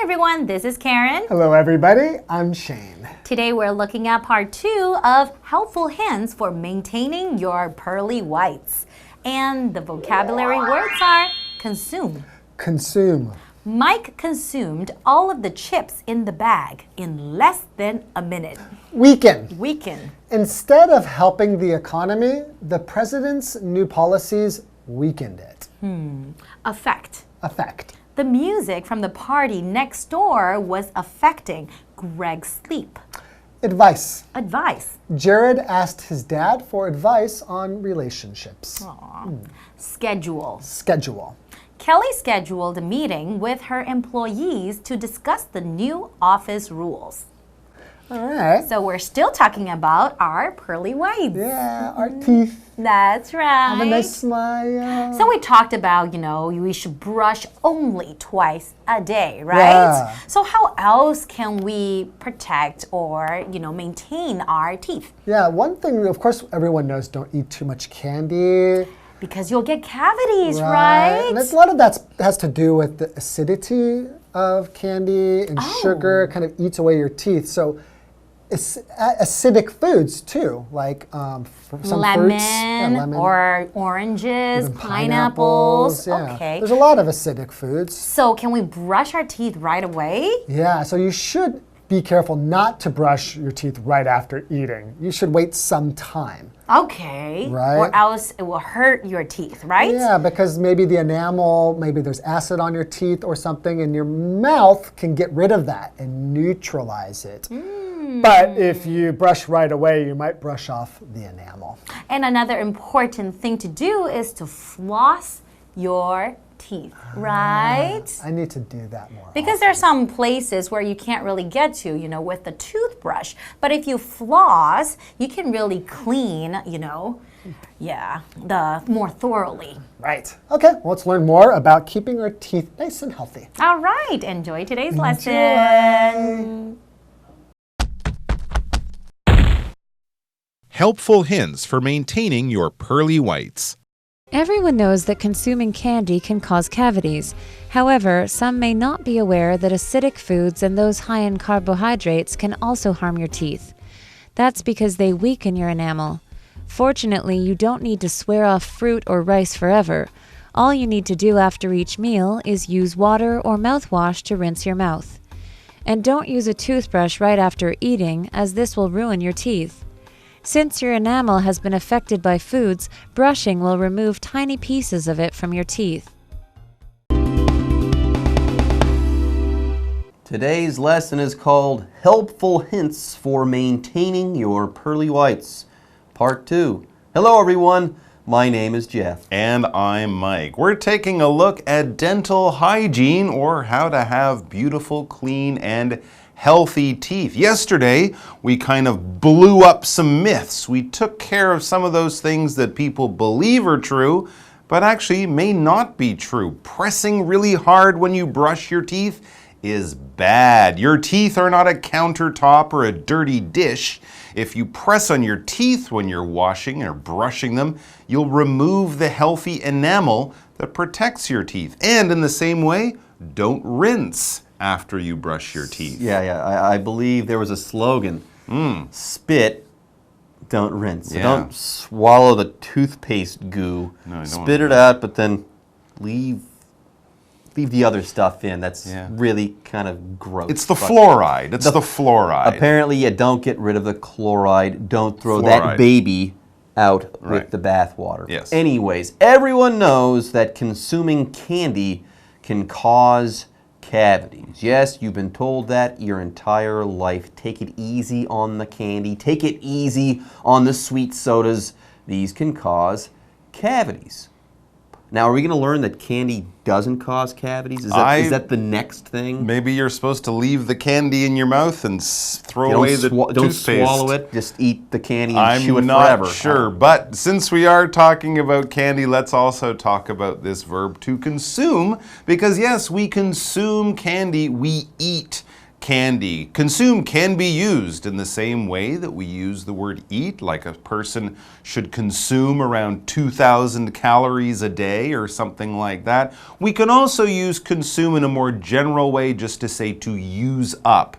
everyone, this is Karen. Hello everybody, I'm Shane. Today we're looking at part 2 of helpful hints for maintaining your pearly whites. And the vocabulary words are consume. Consume. Mike consumed all of the chips in the bag in less than a minute. Weaken. Weaken. Instead of helping the economy, the president's new policies weakened it. Affect. Affect. The music from the party next door was affecting Greg's sleep. Advice. Advice. Jared asked his dad for advice on relationships. Schedule. Schedule. Kelly scheduled a meeting with her employees to discuss the new office rules. All right. So we're still talking about our pearly whites. Yeah, our teeth. That's right. Have a nice smile. So we talked about, we should brush only twice a day, right? Yeah. So how else can we protect or, maintain our teeth? Yeah, one thing, of course, everyone knows, don't eat too much candy. Because you'll get cavities, right? And a lot of that has to do with the acidity of candy and sugar kind of eats away your teeth. So acidic foods too, like some fruits. Yeah, lemon or oranges, pineapples. Yeah. Okay. There's a lot of acidic foods. So can we brush our teeth right away? Yeah, so you should be careful not to brush your teeth right after eating. You should wait some time. Okay. Right. Or else it will hurt your teeth, right? Yeah, because maybe the enamel, maybe there's acid on your teeth or something, and your mouth can get rid of that and neutralize it. But if you brush right away, you might brush off the enamel. And another important thing to do is to floss your teeth, right? I need to do that more Because there are some places where you can't really get to, with the toothbrush. But if you floss, you can really clean, the more thoroughly. Right. Okay, well, let's learn more about keeping our teeth nice and healthy. All right, enjoy today's lesson. Helpful hints for maintaining your pearly whites. Everyone knows that consuming candy can cause cavities. However, some may not be aware that acidic foods and those high in carbohydrates can also harm your teeth. That's because they weaken your enamel. Fortunately, you don't need to swear off fruit or rice forever. All you need to do after each meal is use water or mouthwash to rinse your mouth. And don't use a toothbrush right after eating, as this will ruin your teeth. Since your enamel has been affected by foods, brushing will remove tiny pieces of it from your teeth. Today's lesson is called Helpful Hints for Maintaining Your Pearly Whites, Part 2. Hello everyone, my name is Jeff. And I'm Mike. We're taking a look at dental hygiene, or how to have beautiful, clean, and healthy teeth. Yesterday, we kind of blew up some myths. We took care of some of those things that people believe are true, but actually may not be true. Pressing really hard when you brush your teeth is bad. Your teeth are not a countertop or a dirty dish. If you press on your teeth when you're washing or brushing them, you'll remove the healthy enamel that protects your teeth. And in the same way, don't rinse after you brush your teeth. I believe there was a slogan, spit, don't rinse. So don't swallow the toothpaste goo, spit it out, but then leave the other stuff in. That's really kind of gross. It's the fluoride. It's the fluoride. Apparently, you don't get rid of the chloride. Don't throw that baby out with the bath water. Yes. Anyways, everyone knows that consuming candy can cause cavities. Yes, you've been told that your entire life. Take it easy on the candy. Take it easy on the sweet sodas. These can cause cavities. Now, are we going to learn that candy doesn't cause cavities? Is that the next thing? Maybe you're supposed to leave the candy in your mouth and throw away the toothpaste. Don't swallow it. Just eat the candy and chew it forever. I'm not sure. But since we are talking about candy, let's also talk about this verb to consume. Because yes, we consume candy. We eat candy. Consume can be used in the same way that we use the word eat, like a person should consume around 2,000 calories a day or something like that. We can also use consume in a more general way just to say to use up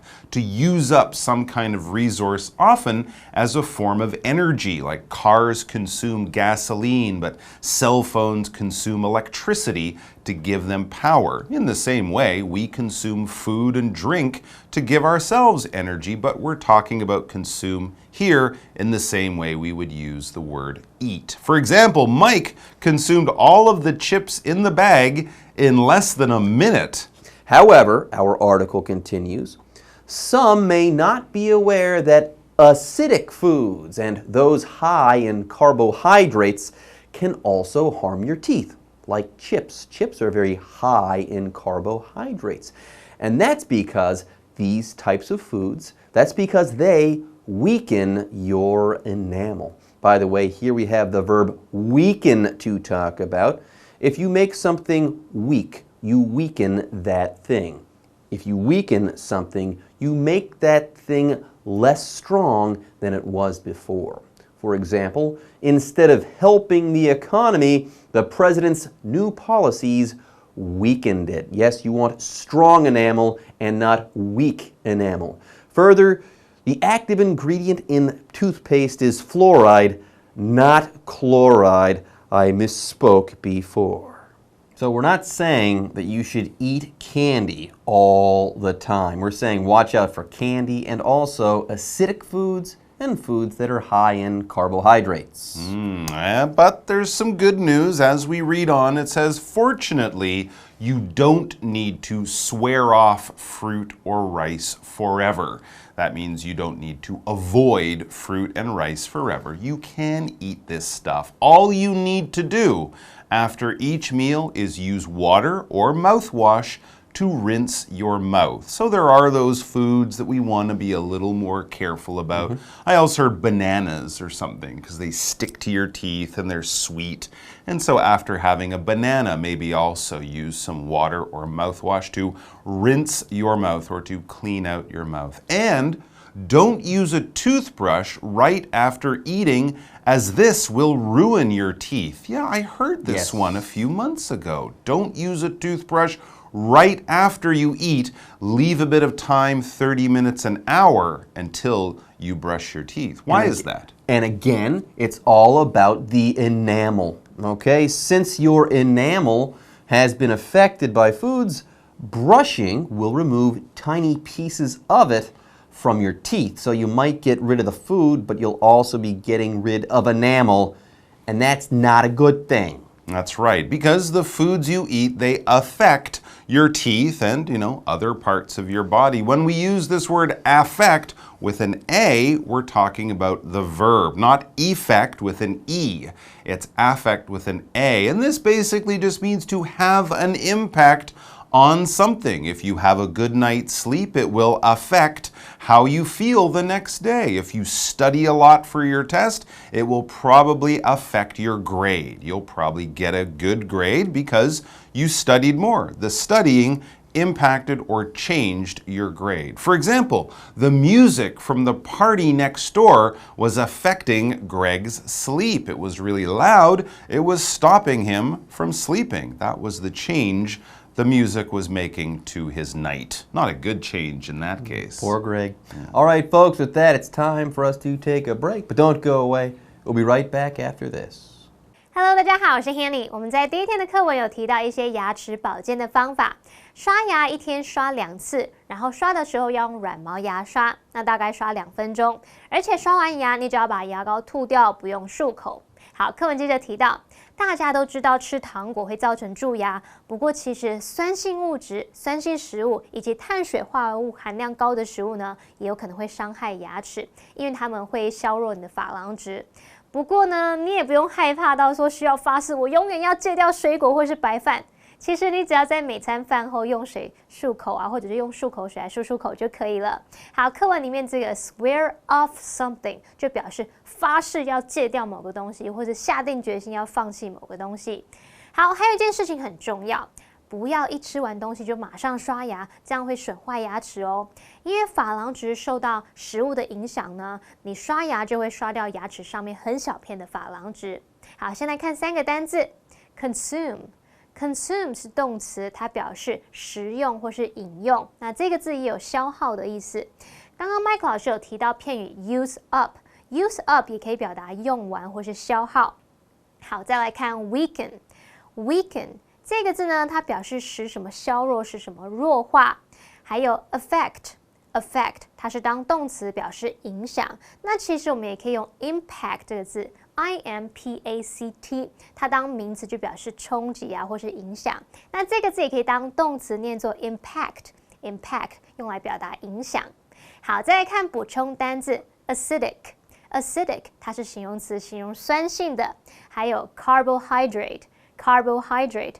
some kind of resource, often as a form of energy, like cars consume gasoline, but cell phones consume electricity to give them power. In the same way, we consume food and drink to give ourselves energy, but we're talking about consume here in the same way we would use the word eat. For example, Mike consumed all of the chips in the bag in less than a minute. However, our article continues, some may not be aware that acidic foods and those high in carbohydrates can also harm your teeth, like chips. Chips are very high in carbohydrates. And that's because these types of foods, that's because they weaken your enamel. By the way, here we have the verb weaken to talk about. If you make something weak, you weaken that thing. If you weaken something, you make that thing less strong than it was before. For example, instead of helping the economy, the president's new policies weakened it. Yes, you want strong enamel and not weak enamel. Further, the active ingredient in toothpaste is fluoride, not chloride. I misspoke before. So we're not saying that you should eat candy all the time. We're saying watch out for candy and also acidic foods and foods that are high in carbohydrates. But there's some good news. As we read on, it says, fortunately, you don't need to swear off fruit or rice forever. That means you don't need to avoid fruit and rice forever. You can eat this stuff. All you need to do after each meal is use water or mouthwash to rinse your mouth. So there are those foods that we want to be a little more careful about. I also heard bananas or something because they stick to your teeth and they're sweet. And so after having a banana, maybe also use some water or mouthwash to rinse your mouth or to clean out your mouth. And don't use a toothbrush right after eating, as this will ruin your teeth. Yeah, I heard this one a few months ago. Don't use a toothbrush right after you eat. Leave a bit of time, 30 minutes, an hour, until you brush your teeth. Why is that? And again, it's all about the enamel. Okay, since your enamel has been affected by foods, brushing will remove tiny pieces of it from your teeth. So you might get rid of the food, but you'll also be getting rid of enamel, and that's not a good thing. That's right, because the foods you eat, they affect your teeth and, other parts of your body. When we use this word affect with an A, we're talking about the verb, not effect with an E. It's affect with an A, and this basically just means to have an impact on something. If you have a good night's sleep, it will affect how you feel the next day. If you study a lot for your test, it will probably affect your grade. You'll probably get a good grade because you studied more. The studying impacted or changed your grade. For example, the music from the party next door was affecting Greg's sleep. It was really loud. It was stopping him from sleeping. That was the change the music was making to his night. Not a good change in that case. Poor Greg. Yeah. All right, folks, with that, it's time for us to take a break. But don't go away. We'll be right back after this. Hello， 大家好，我是 Hanny。我们在第一天的课文有提到一些牙齿保健的方法。刷牙一天刷2次，然后刷的时候要用软毛牙刷，那大概刷2分钟。而且刷完牙，你只要把牙膏吐掉，不用漱口。好，课文接着提到，大家都知道吃糖果会造成蛀牙，不过其实酸性物质、酸性食物以及碳水化合物含量高的食物呢，也有可能会伤害牙齿，因为它们会削弱你的珐琅质。不过呢，你也不用害怕到说需要发誓我永远要戒掉水果或是白饭。其实你只要在每餐饭后用水漱口啊，或者是用漱口水来漱口就可以了。好，课文里面这个 swear off something 就表示发誓要戒掉某个东西，或者下定决心要放弃某个东西。好，还有一件事情很重要，不要一吃完东西就马上刷牙，这样会损坏牙齿哦。因为珐琅质受到食物的影响呢，你刷牙就会刷掉牙齿上面很小片的珐琅质。好，先来看3个单字 ，consume。consume 是动词，它表示食用或是饮用。那这个字也有消耗的意思。刚刚 Mike 老师有提到片语 use up，use up 也可以表达用完或是消耗。好，再来看 weaken。weaken 这个字呢，它表示使什么削弱，使什么弱化。还有 affect，affect 它是当动词表示影响。那其实我们也可以用 impact 这个字。impact 它当名词就表示冲击啊，或是影响。那这个字也可以当动词念作 impact 用来表达影响。好，再来看补充单字 acidic 它是形容词，形容酸性的。还有 carbohydrate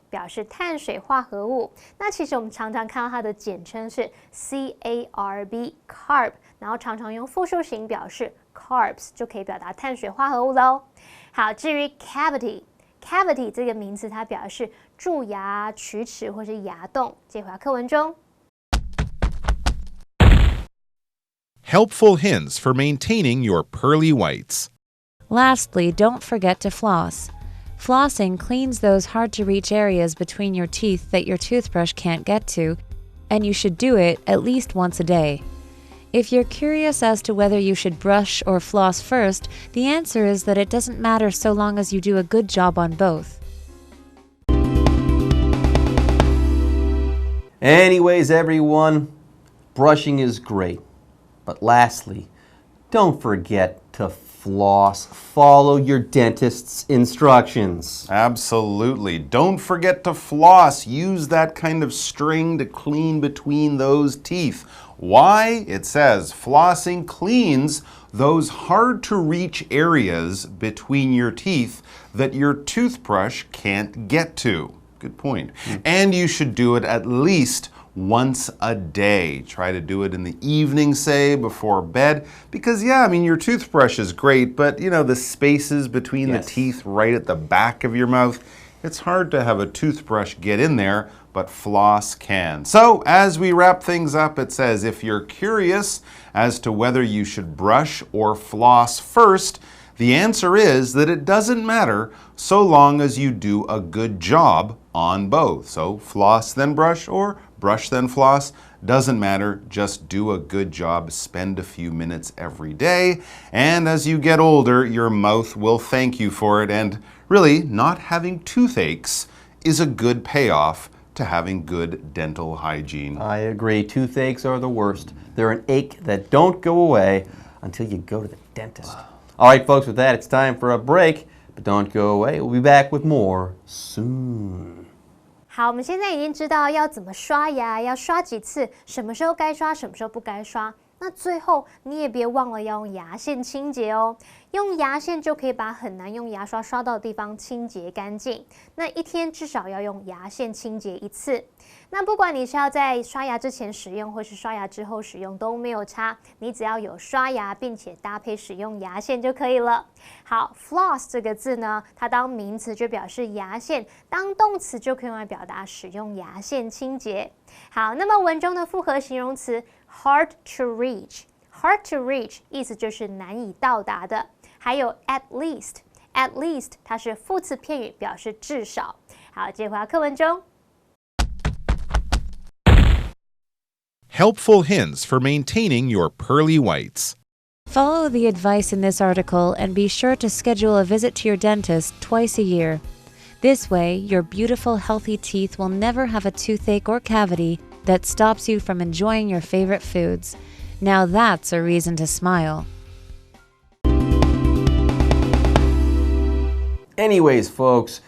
表示碳水化合物。那其实我们常常看到它的简称是 carb， 然后常常用复数形表示 carbs 就可以表达碳水化合物喽。好，至于 cavity 这个名词，它表示蛀牙、龋齿或是牙洞。接回到课文中。Helpful hints for maintaining your pearly whites. Lastly, don't forget to floss. Flossing cleans those hard-to-reach areas between your teeth that your toothbrush can't get to, and you should do it at least once a day. If you're curious as to whether you should brush or floss first, the answer is that it doesn't matter so long as you do a good job on both. Anyways, everyone, brushing is great. But lastly, don't forget to floss. Follow your dentist's instructions. Absolutely. Don't forget to floss. Use that kind of string to clean between those teeth. Why? It says flossing cleans those hard-to-reach areas between your teeth that your toothbrush can't get to. Good point. And you should do it at least once a day. Try to do it in the evening, say, before bed. Because, yeah, I mean, your toothbrush is great, but, you know, the spaces between the teeth right at the back of your mouth, it's hard to have a toothbrush get in there, but floss can. So, as we wrap things up, it says, if you're curious as to whether you should brush or floss first, the answer is that it doesn't matter so long as you do a good job on both. So, floss then brush or brush then floss, doesn't matter, just do a good job, spend a few minutes every day, and as you get older, your mouth will thank you for it, and really, not having toothaches is a good payoff to having good dental hygiene. I agree, toothaches are the worst. They're an ache that don't go away until you go to the dentist. All right, folks, with that, it's time for a break, but don't go away. We'll be back with more soon. 好，我们现在已经知道要怎么刷牙，要刷几次，什么时候该刷，什么时候不该刷。那最后你也别忘了要用牙线清洁哦，用牙线就可以把很难用牙刷刷到的地方清洁干净。那一天至少要用牙线清洁1次。那不管你是要在刷牙之前使用，或是刷牙之后使用都没有差，你只要有刷牙并且搭配使用牙线就可以了。好 ，floss 这个字呢，它当名词就表示牙线，当动词就可以用来表达使用牙线清洁。好，那么文中的复合形容词 hard to reach。hard to reach 意思就是难以到达的，还有 at least 它是副词片语，表示至少。好，接回到课文中。Helpful hints for maintaining your pearly whites. Follow the advice in this article and be sure to schedule a visit to your dentist twice a year. This way, your beautiful, healthy teeth will never have a toothache or cavity that stops you from enjoying your favorite foods. Now that's a reason to smile. Anyways, folks,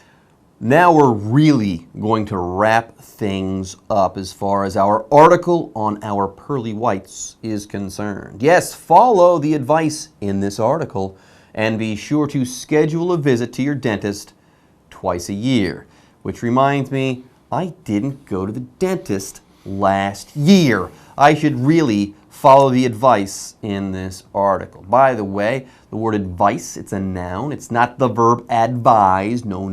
now we're really going to wrap things up as far as our article on our pearly whites is concerned. Yes, follow the advice in this article and be sure to schedule a visit to your dentist twice a year. Which reminds me, I didn't go to the dentist last year. I should really follow the advice in this article. By the way, the word advice, it's a noun. It's not the verb advise. No.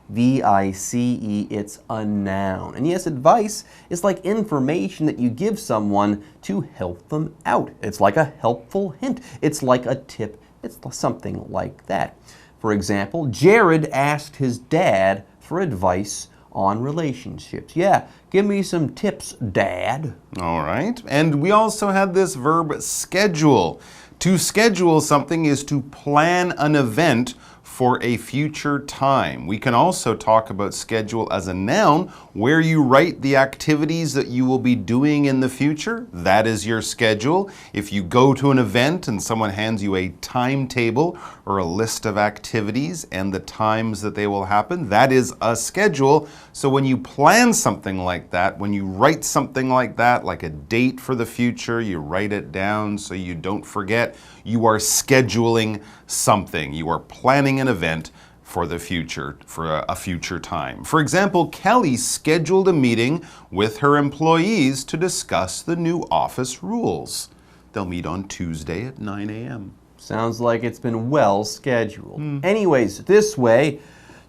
V-I-C-E, it's a noun. And yes, advice is like information that you give someone to help them out. It's like a helpful hint. It's like a tip. It's something like that. For example, Jared asked his dad for advice on relationships. Yeah, give me some tips, Dad. All right. And we also had this verb schedule. To schedule something is to plan an event for a future time. We can also talk about schedule as a noun, where you write the activities that you will be doing in the future. That is your schedule. If you go to an event and someone hands you a timetable or a list of activities and the times that they will happen, that is a schedule. So when you plan something like that, when you write something like that, like a date for the future, you write it down so you don't forget, you are scheduling something. You are planning an event for the future, for a future time. For example, Kelly scheduled a meeting with her employees to discuss the new office rules. They'll meet on Tuesday at 9 a.m. Sounds like it's been well scheduled. Anyways, this way,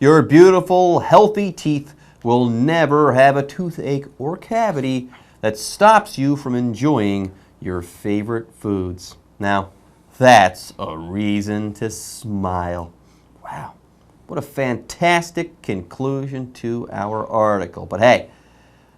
your beautiful, healthy teeth will never have a toothache or cavity that stops you from enjoying your favorite foods. Now, that's a reason to smile. Wow, what a fantastic conclusion to our article. But hey,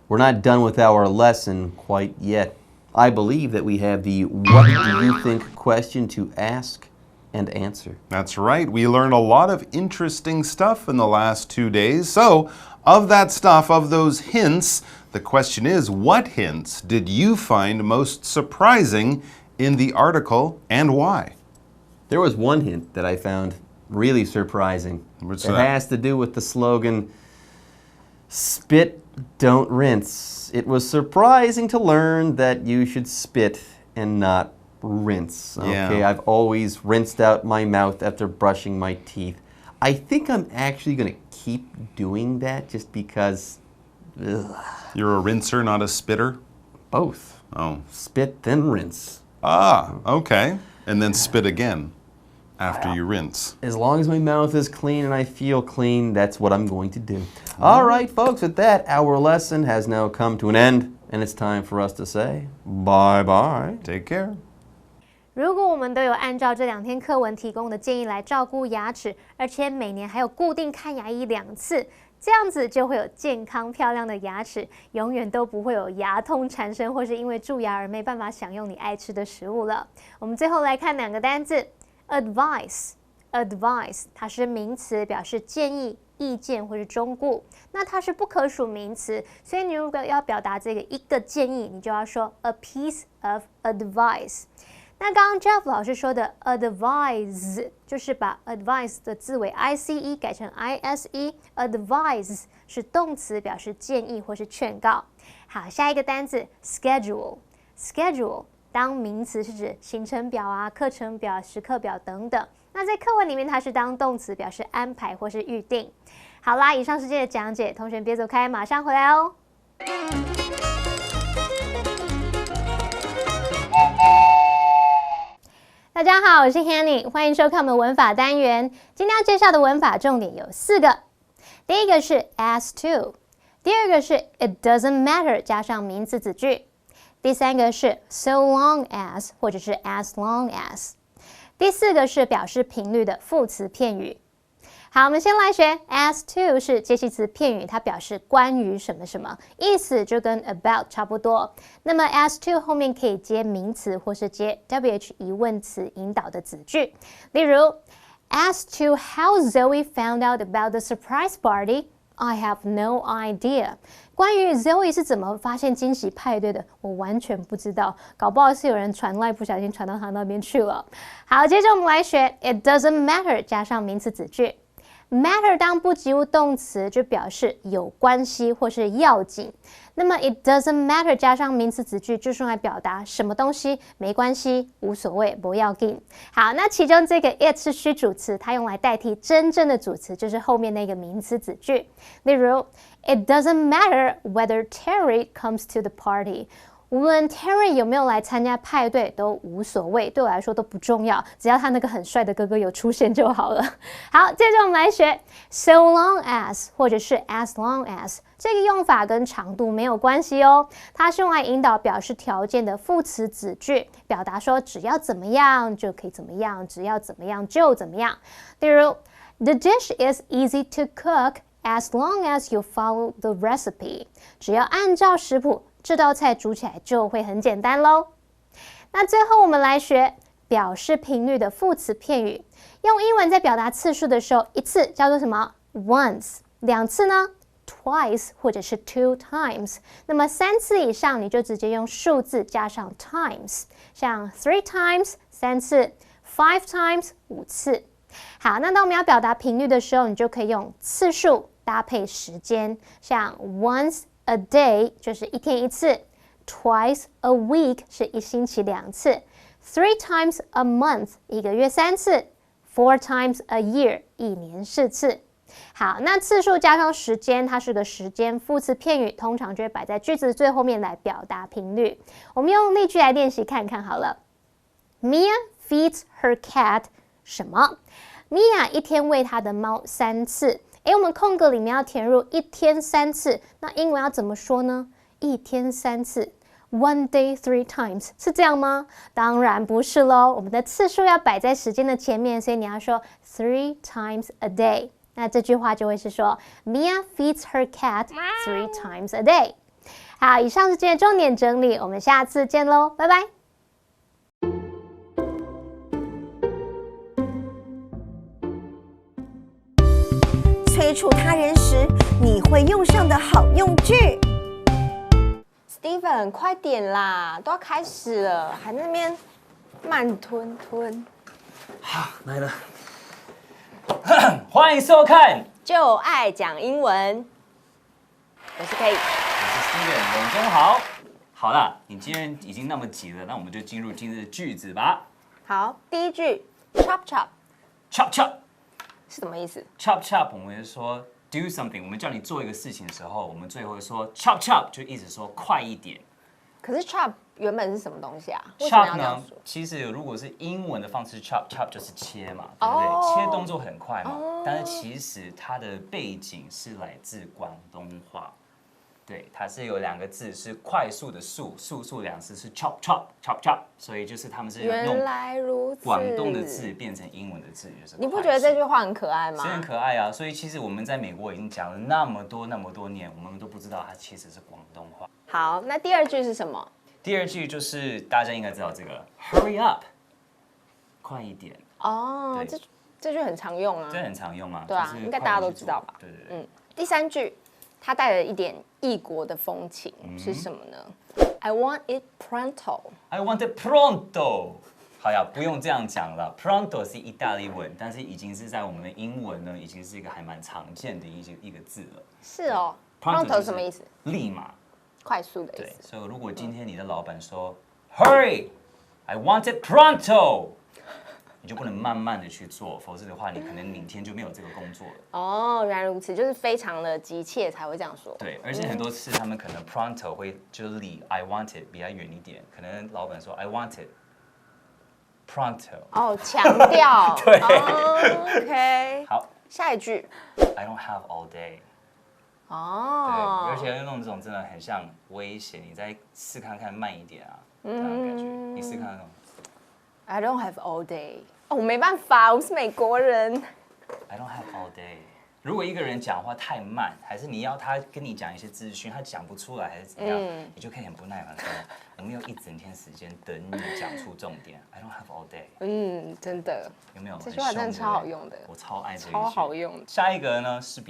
we're not done with our lesson quite yet. I believe that we have the what do you think question to ask and answer. That's right. We learned a lot of interesting stuff in the last 2 days. So, of that stuff, of those hints, the question is, what hints did you find most surprising in the article and why? There was one hint that I found really surprising. What's it that? has to do with the slogan, spit, don't rinse. It was surprising to learn that you should spit and not rinse. Okay, Yeah. I've always rinsed out my mouth after brushing my teeth. I think I'm actually going to keep doing that just because, ugh. You're a rinser, not a spitter? Both. Oh. Spit, then rinse. Ah, okay. And then spit again after you rinse. As long as my mouth is clean and I feel clean, that's what I'm going to do. All right, folks, with that, our lesson has now come to an end, and it's time for us to say bye-bye. Take care. 如果我们都有按照这2天课文提供的建议来照顾牙齿，而且每年还有固定看牙医2次，这样子就会有健康漂亮的牙齿，永远都不会有牙痛缠身，或是因为蛀牙而没办法享用你爱吃的食物了。我们最后来看2个单字 ，advice，advice， 它是名词，表示建议、意见或是忠告。那它是不可数名词，所以你如果要表达这个一个建议，你就要说 a piece of advice。那刚刚 Jeff 老师说的 advise 就是把 advice 的字尾 ice 改成 ise，advise 是动词，表示建议或是劝告。好，下一个单字 schedule，schedule 当名词是指行程表啊、课程表、时刻表等等。那在课文里面它是当动词，表示安排或是预定。好啦，以上是今天的讲解，同学别走开，马上回来哦。大家好，我是 Hanny， 欢迎收看我们文法单元。今天要介绍的文法重点有4个。第一个是 as to， 第二个是 it doesn't matter 加上名词子句，第3个是 so long as 或者是 as long as， 第4个是表示频率的副词片语。好，我们先来学 as to 是介系词片语，它表示关于什么什么，意思就跟 about 差不多。那么 as to 后面可以接名词或是接 WH 疑问词引导的子句。例如 as to how Zoe found out about the surprise party, I have no idea. 关于 Zoe 是怎么发现惊喜派对的，我完全不知道，搞不好是有人传赖不小心传到他那边去了。好，接着我们来学 it doesn't matter 加上名词子句。matter 当不及物动词就表示有关系或是要紧，那么 it doesn't matter 加上名词子句就是用来表达什么东西没关系、无所谓、不要紧。好，那其中这个 it 是虚主词，它用来代替真正的主词，就是后面那个名词子句。例如 it doesn't matter whether Terry comes to the party。无论 Terry 有没有来参加派对都无所谓，对我来说都不重要，只要他那个很帅的哥哥有出现就好了。好，接着我们来学 so long as 或者是 as long as， 这个用法跟长度没有关系哦，它是用来引导表示条件的副词子句，表达说只要怎么样就可以怎么样，只要怎么样就怎么样。例如 The dish is easy to cook as long as you follow the recipe， 只要按照食谱，这道菜煮起来就会很简单咯。那最后我们来学表示频率的副词片语，用英文在表达次数的时候，一次叫做什么 once， 两次呢 twice 或者是 two times， 那么三次以上你就直接用数字加上 times， 像 three times 三次， five times 五次。好，那当我们要表达频率的时候，你就可以用次数搭配时间，像 once a day 就是一天一次， twice a week 是一星期两次， three times a month 一个月三次， four times a year 一年四次。好，那次数加上时间，它是个时间副词片语，通常就会摆在句子最后面来表达频率。我们用例句来练习看看好了。Mia feeds her cat 什么？米娅一天喂她的猫3次。我们空格里面要填入一天3次，那英文要怎么说呢？一天3次 ，one day 3 times， 是这样吗？当然不是咯，我们的次数要摆在时间的前面，所以你要说 3 times a day。那这句话就会是说 Mia feeds her cat 3 times a day。好，以上是今天重点整理，我们下次见喽，拜拜。催促他人时，你会用上的好用句。Steven， 快点啦，都要开始了，还在那边慢吞吞。好，来了，欢迎收看，就爱讲英文。我是 Kate， 我是 Steven， 永中好。好了，你既然已经那么急了，那我们就进入今日的句子吧。好，第一句 chop chop Chop chop。是什么意思 Chop chop， 我们是说 do something， 我们叫你做一个事情的时候，我们最后会说 chop chop， 就一直说快一点。可是 chop 原本是什么东西啊？为什么要 chop 这样呢说？其实如果是英文的方式 chop chop 就是切嘛，对不对？切动作很快嘛，但是其实它的背景是来自广东话。对，它是有2个字是快速的速，速两次是 chop chop chop chop， 所以就是他们是用原来如此，广东的字变成英文的字，就是你不觉得这句话很可爱吗？是很可爱啊，所以其实我们在美国已经讲了那么多年，我们都不知道它其实是广东话。好，那第二句是什么？第二句就是大家应该知道这个 hurry up， 快一点。哦，这句很常用啊，这很常用啊，对啊就是应该大家都知道吧对对对。第三句，它带了一点异国的风情，是什么呢？I want it pronto。 I want it pronto。好呀，不用这样讲了。Pronto 是意大利文，但是已经是在我们的英文呢，已经是一个还蛮常见的一个字了。是哦 Pronto ，pronto 什么意思？立马。快速的意对，思。所以如果今天你的老板说 Hurry, I want it pronto， 你就不能慢慢的去做，否则的话，你可能明天就没有这个工作了。哦，原来如此，就是非常的急切才会这样说。对，而且很多次他们可能 pronto 会就是离 I want it 比较远一点，可能老板说 I want it pronto。哦，强调。对OK。好，下一句。 I don't have all day。哦。对，而且用这种真的很像威胁，你再试看看慢一点啊，这样的感觉。你试看看。I don't have all day。哦，我没办法，我是美国人。I don't have all day。如果一个人讲话太慢，还是你要他跟你讲一些资讯，他讲不出来，还是怎样，你就可以很不耐烦说：“我们有一整天时间等你讲出重点。” I don't have all day。真的。有没有？这句话真的超好用的。我超爱这一句。超好用。下一个呢是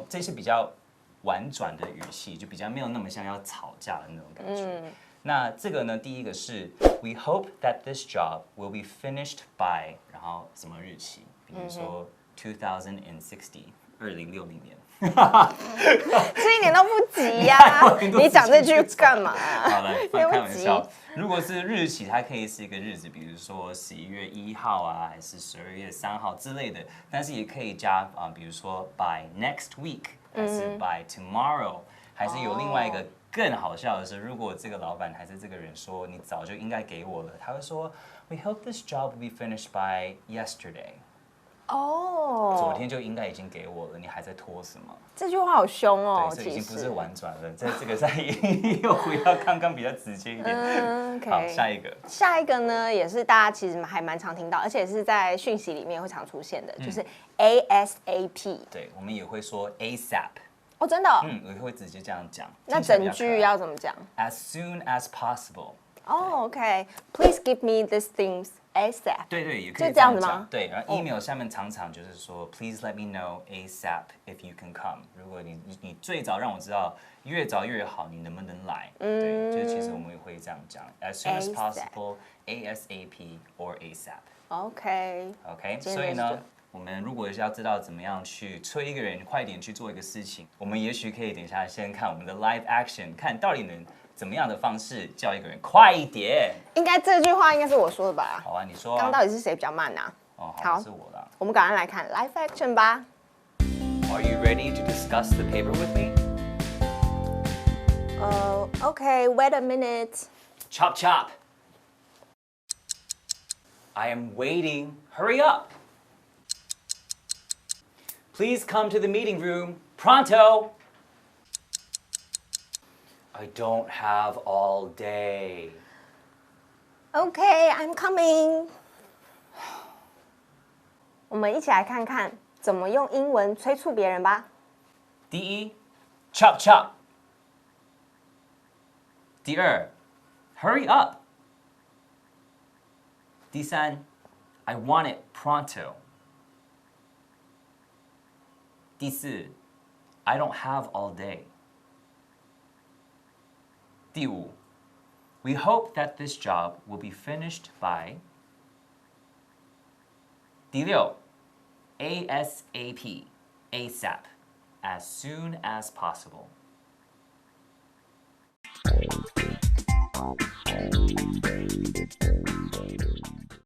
这是比较婉转的语气，就比较没有那么像要吵架的那种感觉。那这个呢，第一个是 We hope that this job will be finished by， 然后什么日期？比如说2060， 2060年。这一点都不急呀！你讲这句干嘛？好了，开玩笑。如果是日期，它可以是一个日子，比如说11月1号啊，还是12月3号之类的。但是也可以加比如说 by next week，还是 by tomorrow，还是有另外一个更好笑的是，如果这个老板还是这个人说你早就应该给我了，他会说 We hope this job will be finished by yesterday。哦，昨天就应该已经给我了，你还在拖什么？这句话好凶哦，对，这已经其实不是婉转了，在这个在又回到刚刚比较直接一点。OK 好，下一个。下一个呢，也是大家其实还蛮常听到，而且是在讯息里面会常出现的，就是 ASAP。对，我们也会说 ASAP。哦，真的哦？我会直接这样讲。那听起来比较可爱整句要怎么讲？ As soon as possible。哦，OK，Please give me these things ASAP。对，也可以就这样子吗讲。对，然后 email 下面常常就是说 Please let me know ASAP if you can come。如果你最早让我知道，越早越好，你能不能来？对，就是其实我们也会这样讲，as soon as possible, ASAP or ASAP。OK， 所以呢，我们如果是要知道怎么样去催一个人快点去做一个事情，我们也许可以等一下先看我们的 live action， 看到底能怎么样的方式叫一个人快一点。应该这句话应该是我说的吧？好啊，你说啊。刚到底是谁比较慢啊？哦，好，是我啦。我们赶快来看 live action 吧。Are you ready to discuss the paper with me? OK, wait a minute. Chop chop. I am waiting. Hurry up. Please come to the meeting room. Pronto. I don't have all day. OK, I'm coming. 我们一起来看看怎么用英文催促别人吧。第一 ，chop chop。第二 ，hurry up。第三 ，I want it pronto。第四 ，I don't have all day。第五 ，We hope that this job will be finished by。第六 ，ASAP，ASAP，as soon as possible。